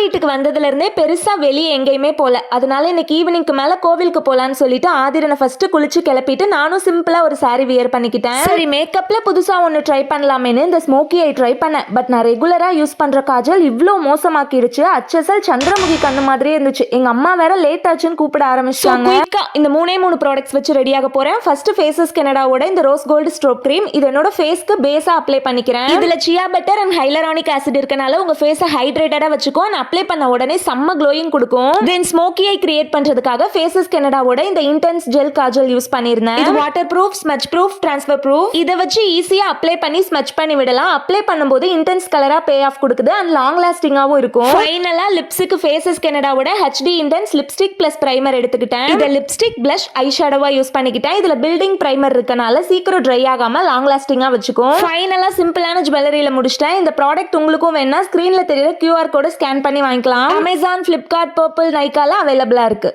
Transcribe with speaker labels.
Speaker 1: வீட்டுக்கு வந்ததுல இருந்தே பெருசா வெளியே எங்கேயுமே போல. அதனால இன்னைக்கு ஈவினிங்க்கு மேல கோவிலுக்கு போலான்னு சொல்லிட்டு ஆதிரனை ஃபர்ஸ்ட் குளிச்சு கிளப்பிட்டு நானும் சிம்பிளா ஒரு saree வியர் பண்ணிக்கிட்டேன். சரி மேக்கப்ல புதுசா ஒன்னு ட்ரை பண்ணலாமேன்னு இந்த ஸ்மோக்கி ஐ ட்ரை பண்ணேன். பட் நான் ரெகுலரா யூஸ் பண்ற காஜல் இவ்ளோ மோசமாக்கிடுச்சு. அச்சசல் சந்திரமுகி கண்ணு மாதிரியே இருந்துச்சு. எங்க அம்மா வேற லேட் ஆச்சுன்னு கூப்பிட ஆரம்பிச்சாங்க. இந்த மூணே ப்ராடக்ட்ஸ் வச்சு ரெடியாக போறேன். ஃபர்ஸ்ட் ஃபேசஸ் கனடாவோட இந்த ரோஸ் கோல்டு ஸ்ட்ரோப் கிரீம் இது என்னோட ஃபேஸ்க்கு பேஸா அப்ளை பண்ணிக்கிறேன். இதுல சியா பட்டர் அண்ட் ஹைலரானிக் ஆசிட் இருக்கனால உங்க ஃபேஸை ஹைட்ரேட்டடா வச்சுக்கோ. நான் அப்ளை பண்ண உடனே செம்ம க்ளோயிங் கொடுக்கும். தென் ஸ்மோக்கி ஐ கிரியேட் பண்றதுக்காக ஃபேசஸ் கனடாவோட இந்த இன்டென்ஸ் ஜெல் காஜல் யூஸ் பண்ணிருந்தேன். இது water proof, smudge proof, transfer proof. இதை வச்சு ஈஸியா அப்ளை பண்ணி ஸ்மட்ச் பண்ணி விடலாம். அப்ளை பண்ணும்போது இன்டென்ஸ் கலரா பே ஆஃப் கொடுக்குது அண்ட் லாங் லாஸ்டிங்காவும் இருக்கும். ஃபைனலா லிப்ஸுக்கு ஃபேசஸ் கனடாவோட HD intense lipstick plus primer எடுத்துக்கிட்டேன். இத லிப்ஸ்டிக் பிளஷ் ஐ ஷேடோவா யூஸ் பண்ணிக்கிட்டேன். இதுல பில்டிங் பிரைமர் இருக்கனால சீக்கிரம் ட்ரை ஆகாம லாங் லாஸ்டிங்கா வச்சுக்கும். ஃபைனலா சிம்பிளான ஜுவல்லரியில முடிச்சிட்டேன். இந்த ப்ராடக்ட் உங்களுக்கும் வேணா ஸ்கிரீன்ல தெரியற QR கோட ஸ்கேன் பண்ணி வாங்கிக்கலாம். அமேசான், பிளிப்கார்ட், பர்பிள், நைக்கால அவைலபிளா இருக்கு.